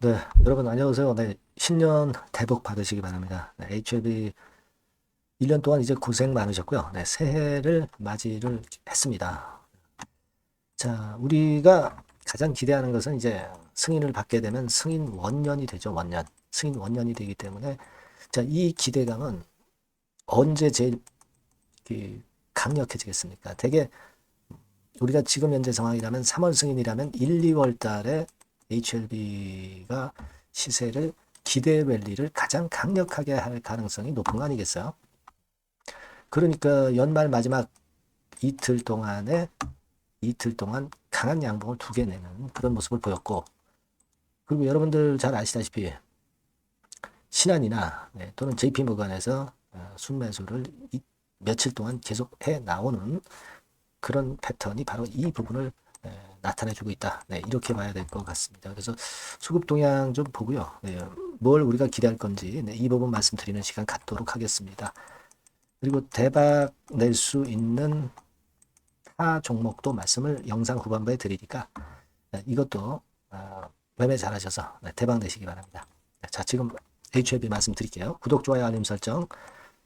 네, 여러분 안녕하세요. 네, 신년 대복 받으시기 바랍니다. 네, HLB 1년 동안 이제 고생 많으셨고요. 네, 새해를 맞이를 했습니다. 자, 우리가 가장 기대하는 것은 이제 승인을 받게 되면 승인 원년이 되죠. 원년. 승인 원년이 되기 때문에 자, 이 기대감은 언제 제일 그 강력해지겠습니까? 대개 우리가 지금 현재 상황이라면 3월 승인이라면 1, 2월 달에 HLB가 시세를 기대 랠리를 가장 강력하게 할 가능성이 높은 거 아니겠어요? 그러니까 연말 마지막 이틀 동안 강한 양봉을 두 개 내는 그런 모습을 보였고, 그리고 여러분들 잘 아시다시피 신한이나 또는 JP모간에서 순매수를 며칠 동안 계속 해 나오는 그런 패턴이 바로 이 부분을 나타내주고 있다. 네, 이렇게 봐야 될 것 같습니다. 그래서 수급 동향 좀 보고요. 네, 뭘 우리가 기대할 건지 이 부분 말씀드리는 시간 갖도록 하겠습니다. 그리고 대박 낼 수 있는 타 종목도 말씀을 영상 후반부에 드리니까 이것도 매매 잘하셔서 대박 내시기 바랍니다. 자, 지금 HLB 말씀드릴게요. 구독, 좋아요, 알림 설정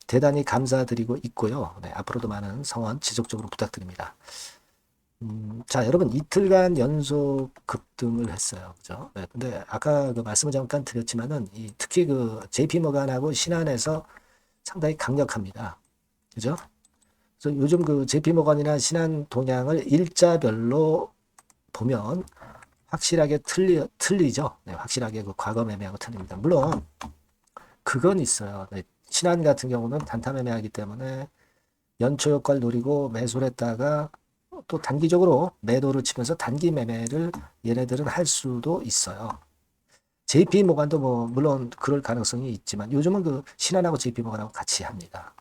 대단히 감사드리고 있고요. 네, 앞으로도 많은 성원 지속적으로 부탁드립니다. 자, 여러분 이틀간 연속 급등을 했어요. 그죠? 네, 근데 아까 그 말씀을 잠깐 드렸지만은 특히 그 JP모간하고 신한에서 상당히 강력합니다. 그죠? 그래서 요즘 그 JP모간이나 신한 동향을 일자별로 보면 확실하게 틀리죠. 네, 확실하게 그 과거 매매하고 틀립니다. 물론 그건 있어요. 네, 신한 같은 경우는 단타 매매하기 때문에 연초 효과를 노리고 매수를 했다가 또 단기적으로 매도를 치면서 단기 매매를 얘네들은 할 수도 있어요. JP모간도 뭐 물론 그럴 가능성이 있지만 요즘은 그 신한하고 JP모간하고 같이 합니다.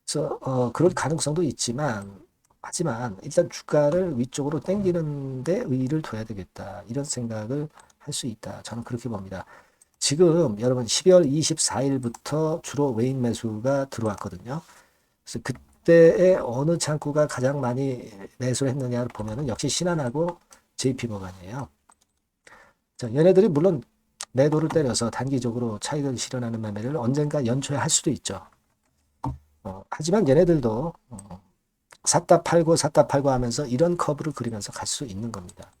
그래서 그럴 가능성도 있지만 하지만 일단 주가를 위쪽으로 당기는데 의의를 둬야 되겠다 이런 생각을 할 수 있다. 저는 그렇게 봅니다. 지금 여러분 12월 24일부터 주로 외인 매수가 들어왔거든요. 그래서 그때에 어느 창구가 가장 많이 매수를 했느냐를 보면은 역시 신한하고 JP모간이에요. 자, 얘네들이 물론 매도를 때려서 단기적으로 차익을 실현하는 매매를 언젠가 연초에 할 수도 있죠. 하지만 얘네들도 샀다 팔고 하면서 이런 커브를 그리면서 갈 수 있는 겁니다.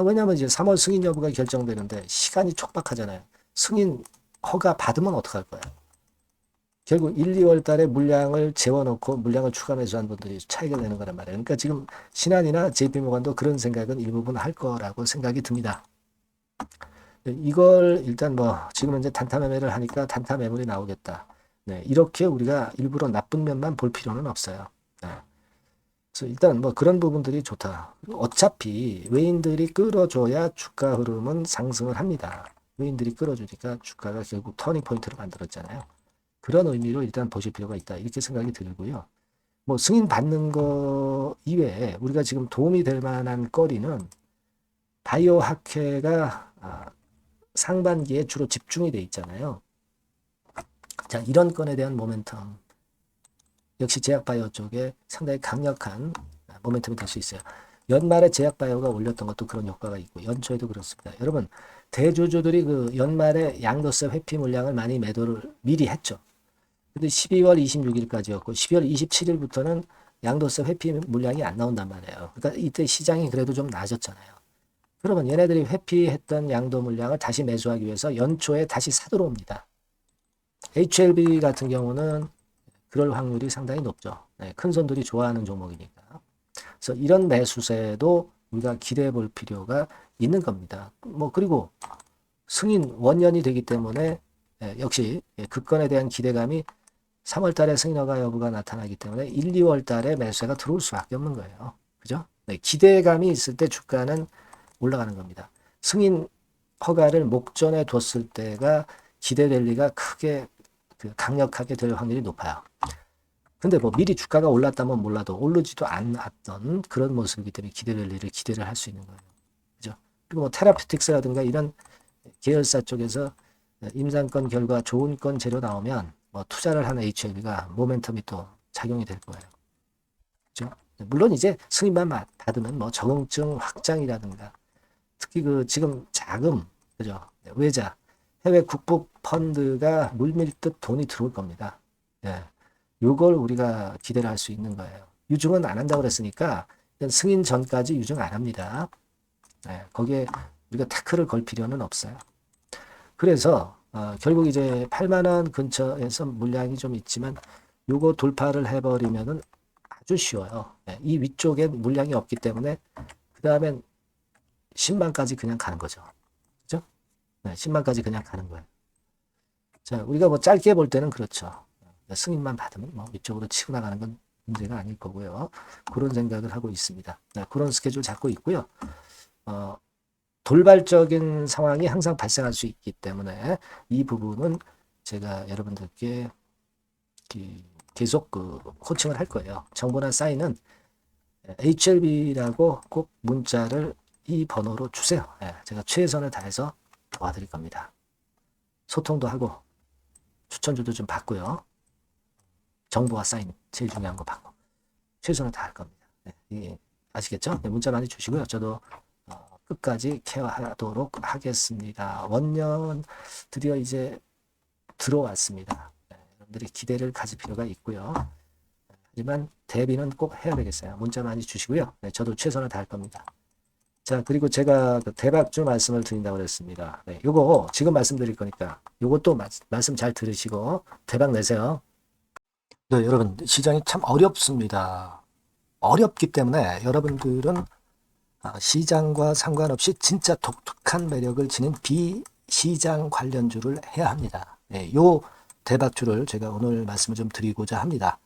왜냐하면 이제 3월 승인 여부가 결정되는데 시간이 촉박하잖아요. 승인 허가 받으면 어떡할 거야? 결국 1, 2월 달에 물량을 재워놓고 물량을 추가 매수한 분들이 차익을 내는 거란 말이에요. 그러니까 지금 신한이나 JP모간도 그런 생각은 일부분 할 거라고 생각이 듭니다. 이걸 일단 뭐 지금 현재 단타 매매를 하니까 단타 매물이 나오겠다. 네, 이렇게 우리가 일부러 나쁜 면만 볼 필요는 없어요. 네. 그래서 일단 뭐 그런 부분들이 좋다. 어차피 외인들이 끌어줘야 주가 흐름은 상승을 합니다. 외인들이 끌어주니까 주가가 결국 터닝 포인트를 만들었잖아요. 그런 의미로 일단 보실 필요가 있다. 이렇게 생각이 들고요. 뭐 승인 받는 거 이외에 우리가 지금 도움이 될 만한 거리는 바이오 학회가 상반기에 주로 집중이 돼 있잖아요. 자, 이런 건에 대한 모멘텀 역시 제약바이오 쪽에 상당히 강력한 모멘텀이 될 수 있어요. 연말에 제약바이오가 올렸던 것도 그런 효과가 있고 연초에도 그렇습니다. 여러분 대주주들이 그 연말에 양도세 회피 물량을 많이 매도를 미리 했죠. 근데 12월 26일까지였고 12월 27일부터는 양도세 회피 물량이 안 나온단 말이에요. 그러니까 이때 시장이 그래도 좀 나아졌잖아요. 그러면 얘네들이 회피했던 양도 물량을 다시 매수하기 위해서 연초에 다시 사들어옵니다. HLB 같은 경우는 그럴 확률이 상당히 높죠. 네, 큰 손들이 좋아하는 종목이니까. 그래서 이런 매수세도 우리가 기대해 볼 필요가 있는 겁니다. 뭐 그리고 승인 원년이 되기 때문에 역시 급건에 대한 기대감이 3월 달에 승인 허가 여부가 나타나기 때문에 1, 2월 달에 매수세가 들어올 수밖에 없는 거예요. 그죠? 네, 기대감이 있을 때 주가는 올라가는 겁니다. 승인 허가를 목전에 뒀을 때가 기대 랠리가 크게 강력하게 될 확률이 높아요. 근데 뭐 미리 주가가 올랐다면 몰라도 오르지도 않았던 그런 모습이기 때문에 기대 랠리를 기대를 할 수 있는 거예요. 그죠? 그리고 뭐 테라피틱스라든가 이런 계열사 쪽에서 임상권 결과 좋은 건 재료 나오면 뭐 투자를 하는 HLB가 모멘텀이 또 작용이 될 거예요. 그죠? 물론 이제 승인만 받으면 뭐 적응증 확장이라든가 특히 그 지금 자금 그죠? 네, 외자, 해외 국부 펀드가 물밀듯 돈이 들어올 겁니다. 예. 요걸 우리가 기대를 할 수 있는 거예요. 유증은 안 한다고 그랬으니까 승인 전까지 유증 안 합니다. 예, 거기에 우리가 태클을 걸 필요는 없어요. 그래서 결국 이제 8만 원 근처에서 물량이 좀 있지만 요거 돌파를 해버리면은 아주 쉬워요. 예, 이 위쪽에 물량이 없기 때문에 그 다음엔 10만까지 그냥 가는 거죠. 그죠? 네, 10만까지 그냥 가는 거예요. 자, 우리가 뭐 짧게 볼 때는 그렇죠. 승인만 받으면 뭐 위쪽으로 치고 나가는 건 문제가 아닐 거고요. 그런 생각을 하고 있습니다. 네, 그런 스케줄 잡고 있고요. 돌발적인 상황이 항상 발생할 수 있기 때문에 이 부분은 제가 여러분들께 계속 코칭을 할 거예요. 정보나 사인은 HLB라고 꼭 문자를 이 번호로 주세요. 제가 최선을 다해서 도와드릴 겁니다. 소통도 하고 추천주도 좀 받고요. 정보와 사인 제일 중요한 거 받고 최선을 다할 겁니다. 아시겠죠? 문자 많이 주시고요. 저도 끝까지 케어하도록 하겠습니다. 원년 드디어 이제 들어왔습니다. 여러분들이 기대를 가질 필요가 있고요. 하지만 대비는 꼭 해야 되겠어요. 문자 많이 주시고요. 저도 최선을 다할 겁니다. 자, 그리고 제가 대박주 말씀을 드린다고 그랬습니다. 요거 지금 말씀드릴 거니까 요것도 말씀 잘 들으시고 대박 내세요. 네, 여러분 시장이 참 어렵습니다. 어렵기 때문에 여러분들은 시장과 상관없이 진짜 독특한 매력을 지닌 비시장 관련주를 해야 합니다. 요 대박주를 제가 오늘 말씀을 좀 드리고자 합니다.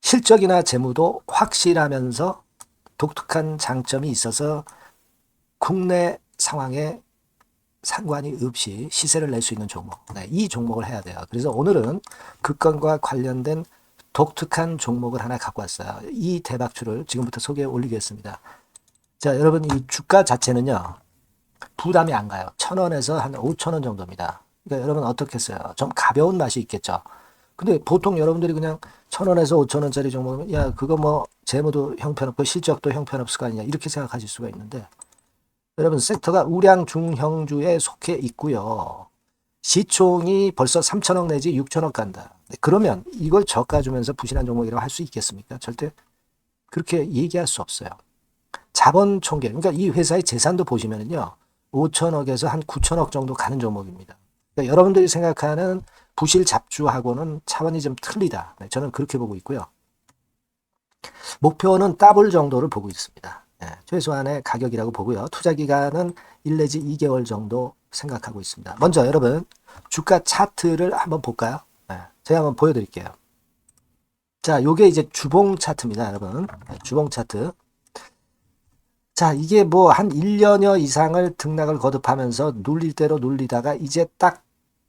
실적이나 재무도 확실하면서 독특한 장점이 있어서 국내 상황에 상관이 없이 시세를 낼 수 있는 종목. 이 종목을 해야 돼요. 그래서 오늘은 그 건과 관련된 독특한 종목을 하나 갖고 왔어요. 이 대박주를 지금부터 소개해 올리겠습니다. 자, 여러분 이 주가 자체는요. 부담이 안 가요. 1,000원에서 한 5,000원 정도입니다. 그러니까 여러분 어떻겠어요? 좀 가벼운 맛이 있겠죠. 근데 보통 여러분들이 그냥 1,000원에서 5,000원짜리 종목은 야 그거 뭐 재무도 형편없고 실적도 형편없을 거 아니냐 이렇게 생각하실 수가 있는데 여러분 섹터가 우량 중형주에 속해 있고요. 시총이 벌써 3,000억 내지 6,000억 간다. 그러면 이걸 저가 주면서 부실한 종목이라고 할 수 있겠습니까? 절대 그렇게 얘기할 수 없어요. 자본 총계, 그러니까 이 회사의 재산도 보시면은요. 5,000억에서 한 9,000억 정도 가는 종목입니다. 그러니까 여러분들이 생각하는 부실 잡주하고는 차원이 좀 틀리다. 저는 그렇게 보고 있고요. 목표는 더블 정도를 보고 있습니다. 최소한의 가격이라고 보고요. 투자 기간은 1 내지 2개월 정도 생각하고 있습니다. 먼저 여러분 주가 차트를 한번 볼까요? 제가 한번 보여드릴게요. 자, 요게 이제 주봉 차트입니다, 여러분. 주봉 차트. 자, 이게 뭐 한 1년여 이상을 등락을 거듭하면서 눌릴 대로 눌리다가 이제 딱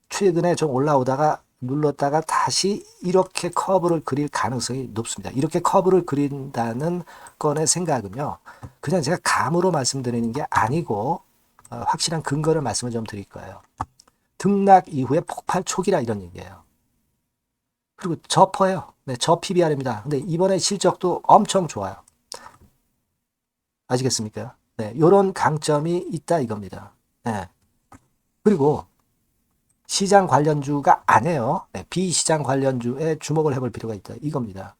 최근에 좀 올라오다가 눌렀다가 다시 이렇게 커브를 그릴 가능성이 높습니다. 이렇게 커브를 그린다는 건의 생각은요. 그냥 제가 감으로 말씀드리는 게 아니고 확실한 근거를 말씀을 좀 드릴 거예요. 등락 이후에 폭발 초기라 이런 얘기예요. 그리고 저퍼예요. 저 PBR입니다. 근데 이번에 실적도 엄청 좋아요. 아시겠습니까? 요런 강점이 있다 이겁니다. 그리고 시장 관련주가 아니에요. 비시장 관련주에 주목을 해볼 필요가 있다. 이겁니다.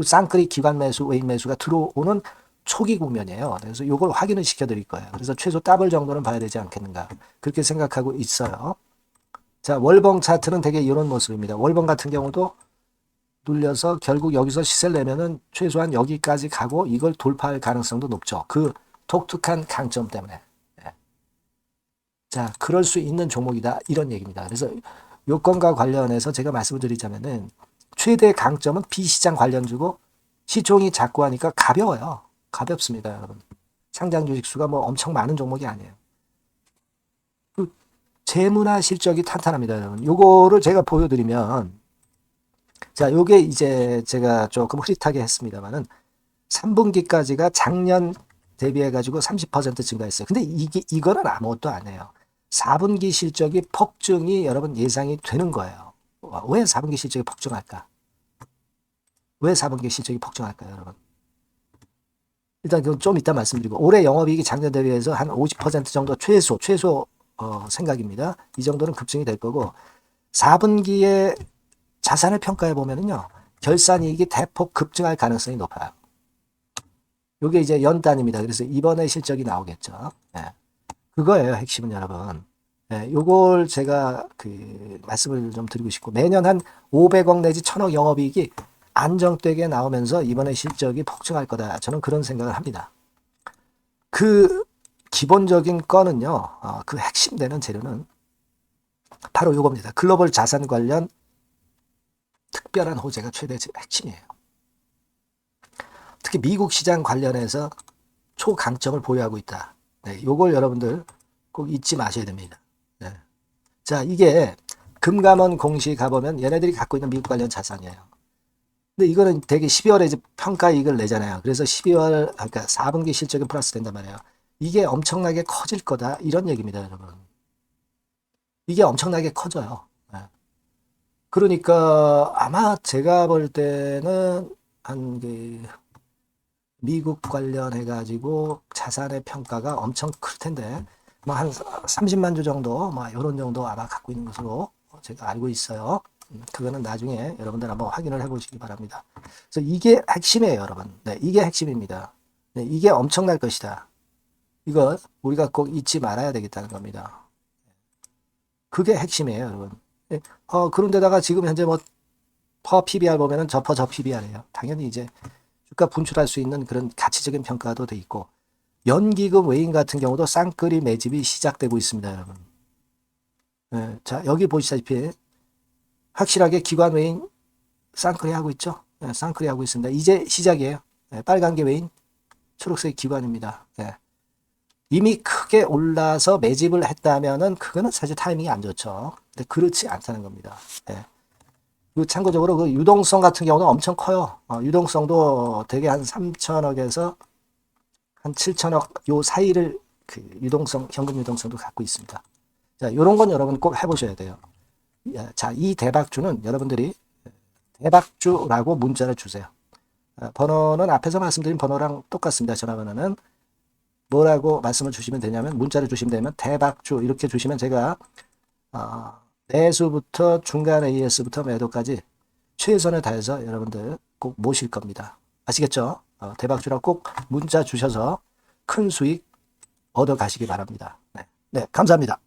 쌍끌이 기관 매수, 외인 매수가 들어오는 초기 국면이에요. 그래서 이걸 확인을 시켜드릴 거예요. 그래서 최소 더블 정도는 봐야 되지 않겠는가. 그렇게 생각하고 있어요. 자, 월봉 차트는 되게 이런 모습입니다. 월봉 같은 경우도 눌려서 결국 여기서 시세를 내면은 최소한 여기까지 가고 이걸 돌파할 가능성도 높죠. 그 독특한 강점 때문에. 자, 그럴 수 있는 종목이다. 이런 얘기입니다. 그래서 요건과 관련해서 제가 말씀을 드리자면은 최대 강점은 비시장 관련주고 시총이 작고 하니까 가벼워요. 가볍습니다, 여러분. 상장 주식 수가 뭐 엄청 많은 종목이 아니에요. 그 재무나 실적이 탄탄합니다, 여러분. 요거를 제가 보여드리면 자, 요게 이제 제가 조금 흐릿하게 했습니다만은 3분기까지가 작년 대비해가지고 30% 증가했어요. 근데 이거는 아무것도 아니에요. 4분기 실적이 폭증이 여러분 예상이 되는 거예요. 왜 4분기 실적이 폭증할까? 왜 4분기 실적이 폭증할까요, 여러분? 일단 그건 좀 이따 말씀드리고 올해 영업이익이 작년 대비해서 한 50% 정도 최소 생각입니다. 이 정도는 급증이 될 거고 4분기에 자산을 평가해 보면은요. 결산이익이 대폭 급증할 가능성이 높아요. 이게 이제 연단입니다. 그래서 이번에 실적이 나오겠죠. 예. 그거예요. 핵심은 여러분. 예, 요걸 제가 말씀을 좀 드리고 싶고 매년 한 500억 내지 1000억 영업이익이 안정되게 나오면서 이번에 실적이 폭증할 거다. 저는 그런 생각을 합니다. 그 기본적인 건은요. 그 핵심 되는 재료는 바로 요겁니다. 글로벌 자산 관련 특별한 호재가 최대 핵심이에요. 특히 미국 시장 관련해서 초강점을 보유하고 있다. 네, 요걸 여러분들 꼭 잊지 마셔야 됩니다. 네. 자, 이게 금감원 공시 가보면 얘네들이 갖고 있는 미국 관련 자산이에요. 근데 이거는 되게 12월에 이제 평가이익을 내잖아요. 그래서 12월, 그러니까 4분기 실적이 플러스 된단 말이에요. 이게 엄청나게 커질 거다. 이런 얘기입니다, 여러분. 이게 엄청나게 커져요. 네. 그러니까 아마 제가 볼 때는 한 미국 관련해가지고 자산의 평가가 엄청 클 텐데, 뭐 한 30만 주 정도, 뭐 이런 정도 아마 갖고 있는 것으로 제가 알고 있어요. 그거는 나중에 여러분들 한번 확인을 해보시기 바랍니다. 그래서 이게 핵심이에요, 여러분. 네, 이게 핵심입니다. 네, 이게 엄청날 것이다. 이거 우리가 꼭 잊지 말아야 되겠다는 겁니다. 그게 핵심이에요, 여러분. 네, 그런데다가 지금 현재 뭐 퍼 PBR 보면은 저 PBR이에요. 당연히 이제 주가 분출할 수 있는 그런 가치적인 평가도 돼 있고 연기금 외인 같은 경우도 쌍끌이 매집이 시작되고 있습니다, 여러분. 네, 자, 여기 보시다시피 확실하게 기관 외인 쌍끌이 하고 있죠. 네, 쌍끌이 하고 있습니다. 이제 시작이에요. 네, 빨간 게 외인, 초록색 기관입니다. 네. 이미 크게 올라서 매집을 했다면은 그거는 사실 타이밍이 안 좋죠. 근데 그렇지 않다는 겁니다. 네. 그리고 참고적으로 그 유동성 같은 경우는 엄청 커요. 유동성도 되게 한 3천억에서 한 7천억 요 사이를 유동성, 현금 유동성도 갖고 있습니다. 자, 요런 건 여러분 꼭 해보셔야 돼요. 자, 이 대박주는 여러분들이 대박주라고 문자를 주세요. 번호는 앞에서 말씀드린 번호랑 똑같습니다. 전화번호는 뭐라고 말씀을 주시면 되냐면 문자를 주시면 되면 대박주 이렇게 주시면 제가 매수부터 중간 AS부터 매도까지 최선을 다해서 여러분들 꼭 모실 겁니다. 아시겠죠? 대박주라고 꼭 문자 주셔서 큰 수익 얻어 가시기 바랍니다. 네, 감사합니다.